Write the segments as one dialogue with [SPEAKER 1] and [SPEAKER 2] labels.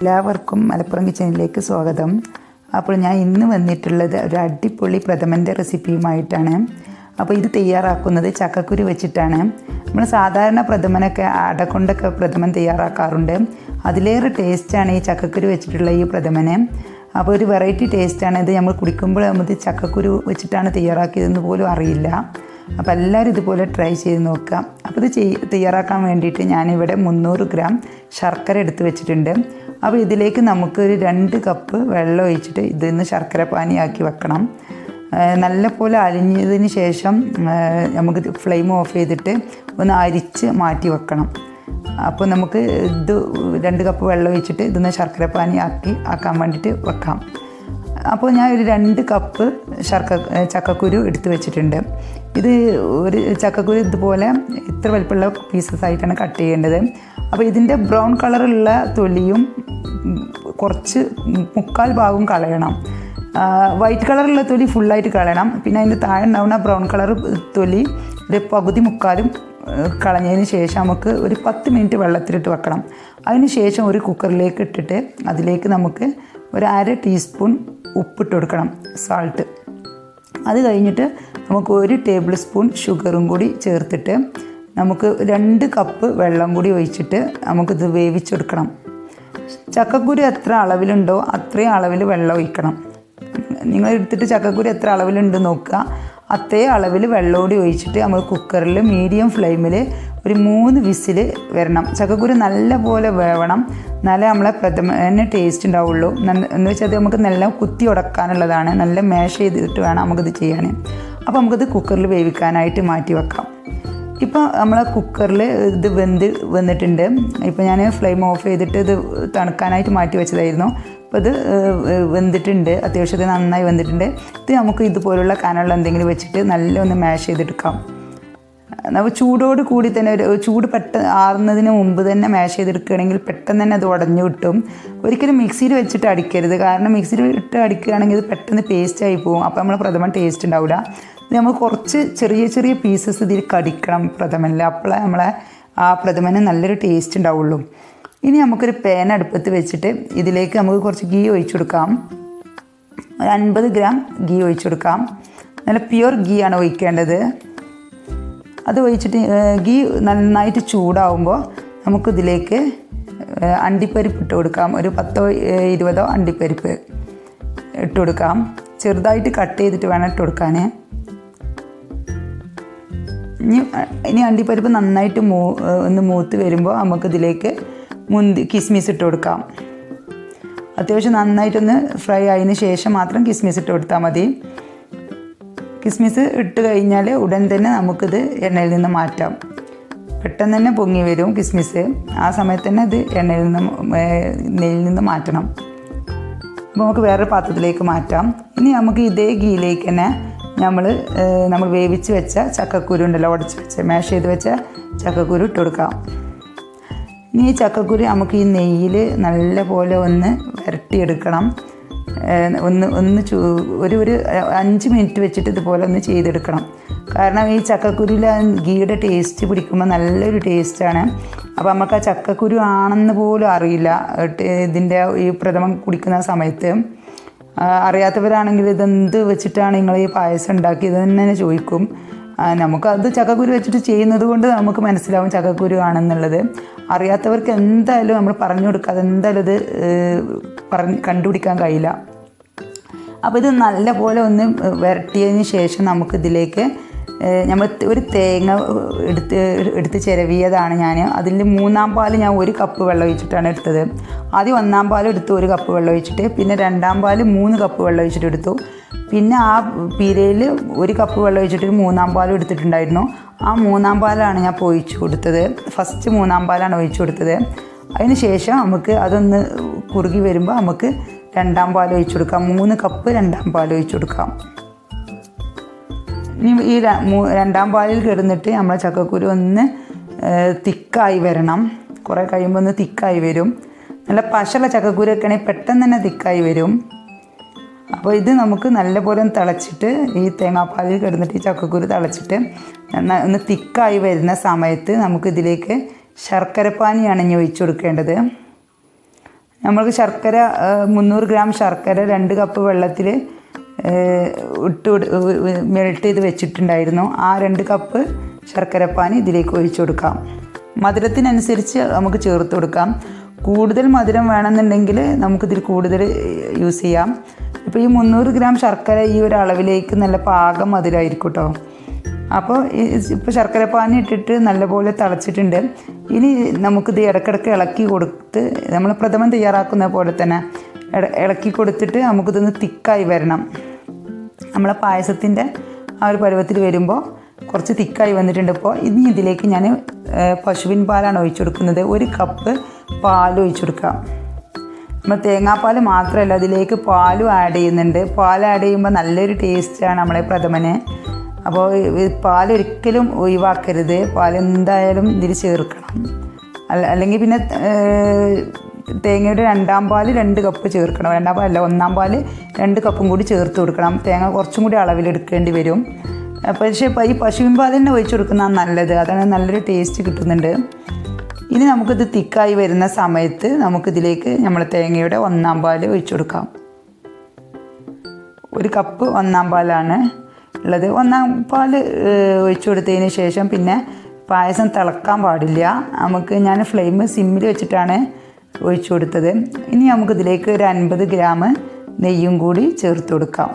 [SPEAKER 1] എല്ലാവർക്കും മലപ്പുറം കിച്ചണിലേക്ക് സ്വാഗതം. അപ്പോൾ ഞാൻ ഇന്ന് വന്നിട്ടുള്ളത് ഒരു അടിപൊളി പ്രഥമൻ്റെ റെസിപ്പിയുമായിട്ടാണ്. അപ്പോൾ ഇത് തയ്യാറാക്കുന്നത് ചക്കക്കുരു വെച്ചിട്ടാണ്. നമ്മൾ സാധാരണ പ്രഥമനൊക്കെ അട കൊണ്ടൊക്കെ പ്രഥമൻ തയ്യാറാക്കാറുണ്ട്. അതിലേറെ ടേസ്റ്റാണ് ഈ ചക്കക്കുരു വെച്ചിട്ടുള്ള ഈ പ്രഥമന്. അപ്പോൾ ഒരു വെറൈറ്റി ടേസ്റ്റാണ് ഇത്. നമ്മൾ കുടിക്കുമ്പോൾ നമുക്ക് ചക്കക്കുരു വെച്ചിട്ടാണ് തയ്യാറാക്കിയതെന്ന് പോലും അറിയില്ല. അപ്പോൾ എല്ലാവരും ഇതുപോലെ ട്രൈ ചെയ്ത് നോക്കുക. അപ്പോൾ ഇത് തയ്യാറാക്കാൻ വേണ്ടിയിട്ട് ഞാനിവിടെ 300 ഗ്രാം ശർക്കര എടുത്ത് വെച്ചിട്ടുണ്ട്. അപ്പോൾ ഇതിലേക്ക് നമുക്ക് ഒരു 2 കപ്പ് വെള്ളം ഒഴിച്ചിട്ട് ഇതിന്ന് ശർക്കര പാനിയാക്കി വെക്കണം. നല്ലപോലെ അലിഞ്ഞതിന് ശേഷം നമുക്ക് ഫ്ലെയിം ഓഫ് ചെയ്തിട്ട് ഒന്ന് അരിച്ച് മാറ്റി വെക്കണം. അപ്പോൾ നമുക്ക് ഇത് 2 കപ്പ് വെള്ളം ഒഴിച്ചിട്ട് ഇതിന്ന് ശർക്കര പാനി ആക്കാൻ വേണ്ടിയിട്ട് വെക്കാം. അപ്പോൾ ഞാൻ ഒരു 2 കപ്പ് ചക്കക്കുരു എടുത്ത് വെച്ചിട്ടുണ്ട്. ഇത് ഒരു ചക്കക്കുരു ഇതുപോലെ ഇത്ര വലിപ്പമുള്ള പീസസ് ആയിട്ടാണ് കട്ട് ചെയ്യേണ്ടത്. അപ്പോൾ ഇതിൻ്റെ ബ്രൗൺ കളറുള്ള തൊലിയും കുറച്ച് 3/4 ഭാഗം കളയണം. വൈറ്റ് കളറുള്ള തൊലി ഫുള്ളായിട്ട് കളയണം. പിന്നെ അതിൻ്റെ താഴെ ഉണ്ടാവുന്ന ബ്രൗൺ കളർ തൊലി ഒരു പകുതി 3/4 കളഞ്ഞതിന് ശേഷം നമുക്ക് ഒരു 10 മിനിറ്റ് വെള്ളത്തിലിട്ട് വെക്കണം. അതിന് ശേഷം ഒരു കുക്കറിലേക്ക് ഇട്ടിട്ട് അതിലേക്ക് നമുക്ക് ഒരു 1/2 ടീസ്പൂൺ ഉപ്പിട്ട് കൊടുക്കണം, സാൾട്ട്. അത് കഴിഞ്ഞിട്ട് നമുക്ക് 1 ടേബിൾ സ്പൂൺ ഷുഗറും കൂടി ചേർത്തിട്ട് നമുക്ക് 2 കപ്പ് വെള്ളം കൂടി ഒഴിച്ചിട്ട് നമുക്കിത് വേവിച്ചെടുക്കണം. ചക്കക്കുരു എത്ര അളവിലുണ്ടോ അത്രയും അളവിൽ വെള്ളം ഒഴിക്കണം. നിങ്ങൾ എടുത്തിട്ട് ചക്കക്കുരു എത്ര അളവിലുണ്ട് നോക്കുക. അത്രേ അളവിൽ വെള്ളം കൂടി ഒഴിച്ചിട്ട് നമ്മൾ കുക്കറിൽ മീഡിയം ഫ്ലെയിമിൽ ഒരു 3 വിസിൽ വരണം. ചക്കക്കുരു നല്ല പോലെ വേവണം. എന്നാലേ നമ്മളെ പ്രഥമന് ടേസ്റ്റ് ഉണ്ടാവുള്ളൂ. എന്ന് വെച്ചാൽ അത് നമുക്ക് നല്ല കുത്തി ഉടക്കാനുള്ളതാണ്. നല്ല മാഷ് ചെയ്തിട്ട് വേണം നമുക്കിത് ചെയ്യാൻ. അപ്പോൾ നമുക്കിത് കുക്കറിൽ വേവിക്കാനായിട്ട് മാറ്റി വെക്കാം. ഇപ്പോൾ നമ്മളെ കുക്കറിൽ ഇത് വന്നിട്ടുണ്ട്. ഇപ്പോൾ ഞാൻ ഫ്ലെയിം ഓഫ് ചെയ്തിട്ട് ഇത് തണുക്കാനായിട്ട് മാറ്റി വെച്ചതായിരുന്നു. അപ്പോൾ ഇത് വെന്തിട്ടുണ്ട്, അത്യാവശ്യത്തിന് നന്നായി വെന്തിട്ടുണ്ട്. ഇത് നമുക്ക് ഇതുപോലുള്ള കനമുള്ള എന്തെങ്കിലും വെച്ചിട്ട് നല്ല ഒന്ന് മാഷ് ചെയ്തെടുക്കാം. നമ്മൾ ചൂടോട് കൂടി തന്നെ ചൂട് ആറുന്നതിന് മുമ്പ് തന്നെ മാഷ് ചെയ്തെടുക്കുകയാണെങ്കിൽ പെട്ടെന്ന് തന്നെ അത് ഉടഞ്ഞു കിട്ടും. ഒരിക്കലും മിക്സിയിൽ വെച്ചിട്ട് അടിക്കരുത്. കാരണം മിക്സിയിൽ ഇട്ട് അടിക്കുകയാണെങ്കിൽ ഇത് പെട്ടെന്ന് പേസ്റ്റായി പോകും. അപ്പോൾ നമ്മൾ പ്രഥമൻ ടേസ്റ്റ് ഉണ്ടാവില്ല. ഇത് നമ്മൾ കുറച്ച് ചെറിയ ചെറിയ പീസസ് ഇതിൽ കടിക്കണം പ്രഥമനിൽ. അപ്പോഴേ നമ്മളെ ആ പ്രഥമന് നല്ലൊരു ടേസ്റ്റ് ഉണ്ടാവുള്ളൂ. ഇനി നമുക്കൊരു പാൻ അടുപ്പത്ത് വെച്ചിട്ട് ഇതിലേക്ക് നമുക്ക് കുറച്ച് ഗീ ഒഴിച്ചു കൊടുക്കാം. ഒരു 50 ഗ്രാം ഗീ ഒഴിച്ചു കൊടുക്കാം. നല്ല പ്യുവർ ഗീ ആണ് ഒഴിക്കേണ്ടത്. അത് ഒഴിച്ചിട്ട് ഗീ നന്നായിട്ട് ചൂടാവുമ്പോൾ നമുക്കിതിലേക്ക് അണ്ടിപ്പരിപ്പ് ഇട്ട് കൊടുക്കാം. ഒരു 10 20 അണ്ടിപ്പരിപ്പ് ഇട്ട് കൊടുക്കാം. ചെറുതായിട്ട് കട്ട് ചെയ്തിട്ട് വേണം ഇട്ട് കൊടുക്കാൻ. ഇനി അണ്ടിപ്പരിപ്പ് നന്നായിട്ട് ഒന്ന് മൂത്ത് വരുമ്പോൾ നമുക്കിതിലേക്ക് കിസ്മിസ് ഇട്ട് കൊടുക്കാം. അത്യാവശ്യം നന്നായിട്ടൊന്ന് ഫ്രൈ ആയതിന് ശേഷം മാത്രം കിസ്മിസ് ഇട്ട് കൊടുത്താൽ മതി. കിസ്മിസ് ഇട്ട് കഴിഞ്ഞാൽ ഉടൻ തന്നെ നമുക്കിത് എണ്ണയിൽ നിന്ന് മാറ്റാം. പെട്ടെന്ന് തന്നെ പൊങ്ങി വരും കിസ്മിസ്. ആ സമയത്ത് തന്നെ ഇത് നെയ്യിൽ നിന്ന് മാറ്റണം. അപ്പോൾ നമുക്ക് വേറൊരു പാത്രത്തിലേക്ക് മാറ്റാം. ഇനി നമുക്ക് ഇതേ ഗീയിലേക്ക് തന്നെ നമ്മൾ വേവിച്ച് വെച്ച ചക്കക്കുരു ഉണ്ടല്ലോ, ഉടച്ച് വെച്ച മാഷ് ചെയ്ത് വെച്ച ചക്കക്കുരു ഇട്ട് കൊടുക്കാം. ഇനി ഈ ചക്കക്കുരു നമുക്ക് ഈ നെയ്യിൽ നല്ല പോലെ ഒന്ന് വരട്ടിയെടുക്കണം. ഒരു 5 മിനിറ്റ് വെച്ചിട്ട് ഇതുപോലെ ഒന്ന് ചെയ്തെടുക്കണം. കാരണം ഈ ചക്കക്കുരുവിൽ ഗീയുടെ ടേസ്റ്റ് പിടിക്കുമ്പോൾ നല്ലൊരു ടേസ്റ്റാണ്. അപ്പോൾ നമുക്ക് ആ ചക്കക്കുരു ആണെന്ന് പോലും അറിയില്ല ഇതിൻ്റെ ഈ പ്രഥമൻ കുടിക്കുന്ന സമയത്ത്. അറിയാത്തവരാണെങ്കിൽ ഇതെന്ത് വെച്ചിട്ടാണ് നിങ്ങൾ ഈ പായസം ഉണ്ടാക്കിയത് തന്നെ ചോദിക്കും. നമുക്കത് ചക്കക്കുരു വെച്ചിട്ട് ചെയ്യുന്നത് കൊണ്ട് നമുക്ക് മനസ്സിലാവും ചക്കക്കുരു ആണെന്നുള്ളത്. അറിയാത്തവർക്ക് എന്തായാലും നമ്മൾ പറഞ്ഞു കൊടുക്കുക, അതെന്തായാലും ഇത് കണ്ടുപിടിക്കാൻ കഴിയില്ല. അപ്പോൾ ഇത് നല്ല പോലെ ഒന്ന് വരട്ടിയതിന് ശേഷം നമുക്കിതിലേക്ക് നമ്മൾ ഒരു തേങ്ങ എടുത്ത് ചിരവിയതാണ് ഞാൻ. അതിൽ 3-ാം പാൽ ഞാൻ 1 കപ്പ് വെള്ളം ഒഴിച്ചിട്ടാണ് എടുത്തത്. ആദ്യം 1-ാം പാൽ എടുത്ത് 1 കപ്പ് വെള്ളം ഒഴിച്ചിട്ട്, പിന്നെ 2-ാം പാൽ 3 കപ്പ് വെള്ളം ഒഴിച്ചിട്ട് എടുത്തു. പിന്നെ ആ പീരയിൽ 1 കപ്പ് വെള്ളം ഒഴിച്ചിട്ട് 3-ാം പാലും എടുത്തിട്ടുണ്ടായിരുന്നു. ആ 3-ാം പാലാണ് ഞാൻ ഇപ്പോൾ ഒഴിച്ചു കൊടുത്തത്. ഫസ്റ്റ് 3-ാം പാലാണ് ഒഴിച്ചു കൊടുത്തത്. അതിന് ശേഷം നമുക്ക് അതൊന്ന് കുറുകി വരുമ്പോൾ നമുക്ക് 2-ാം പാൽ ഒഴിച്ചു കൊടുക്കാം. 3 കപ്പ് 2-ാം പാൽ ഒഴിച്ചു കൊടുക്കാം. ഇനി ഈ 2-ാം പാലിൽ കിടന്നിട്ട് നമ്മളെ ചക്കക്കുരു ഒന്ന് തിക്കായി വരണം. കുറേ കഴിയുമ്പോൾ ഒന്ന് തിക്കായി വരും. നല്ല പശയുള്ള ചക്കക്കുരൊക്കെ ആണെങ്കിൽ പെട്ടെന്ന് തന്നെ തിക്കായി വരും. അപ്പോൾ ഇത് നമുക്ക് നല്ലപോലെ ഒന്ന് തിളച്ചിട്ട് ഈ തേങ്ങാപ്പാലിൽ കിടന്നിട്ട് ഈ ചക്കക്കുരു തിളച്ചിട്ട് ഒന്ന് തിക്കായി വരുന്ന സമയത്ത് നമുക്കിതിലേക്ക് ശർക്കരപ്പാനിയാണ് ഇനി ഒഴിച്ചു കൊടുക്കേണ്ടത്. നമ്മൾക്ക് ശർക്കര 300 ഗ്രാം ശർക്കര 2 കപ്പ് വെള്ളത്തിൽ മെൽറ്റ് ചെയ്ത് വെച്ചിട്ടുണ്ടായിരുന്നു. ആ 2 കപ്പ് ശർക്കരപ്പാനി ഇതിലേക്ക് ഒഴിച്ചു കൊടുക്കാം. മധുരത്തിനനുസരിച്ച് നമുക്ക് ചേർത്ത് കൊടുക്കാം. കൂടുതൽ മധുരം വേണമെന്നുണ്ടെങ്കിൽ നമുക്കിതിൽ കൂടുതൽ യൂസ് ചെയ്യാം. ഇപ്പോൾ ഈ 300 ഗ്രാം ശർക്കര ഈ ഒരു അളവിലേക്ക് നല്ല പാകം മധുരമായിരിക്കും കേട്ടോ. അപ്പോൾ ഇപ്പോൾ ശർക്കരപ്പാനി ഇട്ടിട്ട് നല്ലപോലെ തിളച്ചിട്ടുണ്ട്. ഇനി നമുക്കിത് ഇടയ്ക്കിടയ്ക്ക് ഇളക്കി കൊടുത്ത് നമ്മൾ പ്രഥമൻ തയ്യാറാക്കുന്ന പോലെ തന്നെ ഇളക്കി കൊടുത്തിട്ട് നമുക്കിതൊന്ന് തിക്കായി വരണം. നമ്മളെ പായസത്തിൻ്റെ ആ ഒരു പരുവത്തിൽ വരുമ്പോൾ കുറച്ച് തിക്കായി വന്നിട്ടുണ്ട്. ഇപ്പോൾ ഇനി ഇതിലേക്ക് ഞാൻ പശുവിൻ പാലാണ് ഒഴിച്ചു കൊടുക്കുന്നത്. 1 കപ്പ് പാൽ ഒഴിച്ചു കൊടുക്കാം. നമ്മൾ തേങ്ങാപ്പാൽ മാത്രമല്ല അതിലേക്ക് പാലും ആഡ് ചെയ്യുന്നുണ്ട്. പാൽ ആഡ് ചെയ്യുമ്പോൾ നല്ലൊരു ടേസ്റ്റാണ് നമ്മളെ പ്രഥമന്. അപ്പോൾ പാലൊരിക്കലും ഒഴിവാക്കരുത്. പാൽ എന്തായാലും ഇതിൽ ചേർക്കണം. അല്ലെങ്കിൽ പിന്നെ തേങ്ങയുടെ 2ാം പാൽ 2 കപ്പ് ചേർക്കണം. 2ാം പാലല്ല 1ാം പാൽ 2 കപ്പും കൂടി ചേർത്ത് കൊടുക്കണം. തേങ്ങ കുറച്ചും കൂടി അളവിലെടുക്കേണ്ടി വരും. പക്ഷേ ഈ പശുവിൻ പാൽ തന്നെ ഒഴിച്ചു കൊടുക്കുന്നതാണ് നല്ലത്. അതാണ് നല്ലൊരു ടേസ്റ്റ് കിട്ടുന്നുണ്ട്. ഇനി നമുക്കിത് തിക്കായി വരുന്ന സമയത്ത് നമുക്കിതിലേക്ക് നമ്മൾ തേങ്ങയുടെ 1ാം പാൽ ഒഴിച്ചു കൊടുക്കാം. 1 കപ്പ് 1ാം പാലാണ് ഉള്ളത്. 1ാം പാൽ ഒഴിച്ചു കൊടുത്തതിന് ശേഷം പിന്നെ പായസം തിളക്കാൻ പാടില്ല. ഞാൻ ഫ്ലെയിം സിമ്മിൽ വെച്ചിട്ടാണ് ഒഴിച്ചു കൊടുത്തത്. ഇനി നമുക്കിതിലേക്ക് ഒരു 50 ഗ്രാം നെയ്യും കൂടി ചേർത്ത് കൊടുക്കാം.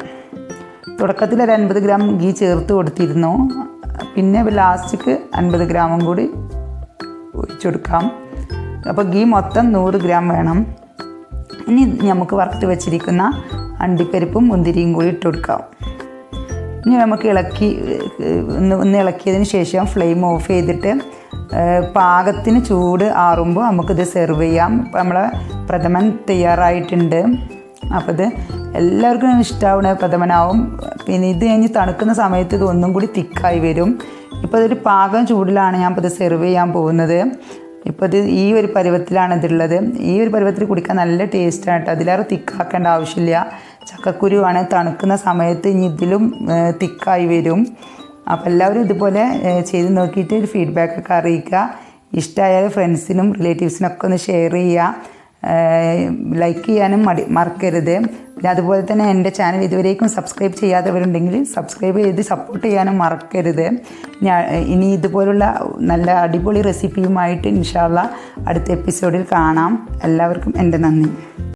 [SPEAKER 1] തുടക്കത്തിൽ ഒരു 50 ഗ്രാം ഗീ ചേർത്ത് കൊടുത്തിരുന്നു. പിന്നെ ലാസ്റ്റിക്ക് 50 ഗ്രാമും കൂടി ഒഴിച്ചു കൊടുക്കാം. അപ്പോൾ ഗീ മൊത്തം 100 ഗ്രാം വേണം. ഇനി നമുക്ക് വറുത്ത് വെച്ചിരിക്കുന്ന അണ്ടിപ്പരിപ്പും മുന്തിരിയും കൂടി ഇട്ട് കൊടുക്കാം. ഇനി നമുക്ക് ഒന്ന് ഇളക്കിയതിന് ശേഷം ഫ്ലെയിം ഓഫ് ചെയ്തിട്ട് പാകത്തിന് ചൂട് ആറുമ്പോൾ നമുക്കിത് സെർവ് ചെയ്യാം. ഇപ്പോൾ നമ്മളെ പ്രഥമൻ തയ്യാറായിട്ടുണ്ട്. അപ്പോൾ ഇത് എല്ലാവർക്കും ഇഷ്ടമാവുന്ന പ്രഥമനാവും. പിന്നെ ഇത് കഴിഞ്ഞ് തണുക്കുന്ന സമയത്ത് ഇത് ഒന്നും കൂടി തിക്കായി വരും. ഇപ്പോൾ ഇതൊരു പാകം ചൂടിലാണ് ഞാൻ ഇപ്പോൾ ഇത് സെർവ് ചെയ്യാൻ പോകുന്നത്. ഇപ്പോൾ ഇത് ഈ ഒരു പരുവത്തിലാണ് ഇതുള്ളത്. ഈ ഒരു പരുവത്തിൽ കുടിക്കാൻ നല്ല ടേസ്റ്റാണ് കേട്ടോ. അതിലേറെ തിക്കാക്കേണ്ട ആവശ്യമില്ല. ചക്കക്കുരുവാണ്. തണുക്കുന്ന സമയത്ത് ഇനി ഇതിലും തിക്കായി വരും. അപ്പോൾ എല്ലാവരും ഇതുപോലെ ചെയ്ത് നോക്കിയിട്ട് ഒരു ഫീഡ്ബാക്കൊക്കെ അറിയിക്കുക. ഇഷ്ടമായാൽ ഫ്രണ്ട്സിനും റിലേറ്റീവ്സിനൊക്കെ ഒന്ന് ഷെയർ ചെയ്യുക. ലൈക്ക് ചെയ്യാനും മറക്കരുത്. പിന്നെ അതുപോലെ തന്നെ എൻ്റെ ചാനൽ ഇതുവരേക്കും സബ്സ്ക്രൈബ് ചെയ്യാത്തവരുണ്ടെങ്കിൽ സബ്സ്ക്രൈബ് ചെയ്ത് സപ്പോർട്ട് ചെയ്യാനും മറക്കരുത്. ഇനി ഇതുപോലുള്ള നല്ല അടിപൊളി റെസിപ്പിയുമായിട്ട് ഇൻഷാ അല്ലാഹ് അടുത്ത എപ്പിസോഡിൽ കാണാം. എല്ലാവർക്കും എൻ്റെ നന്ദി.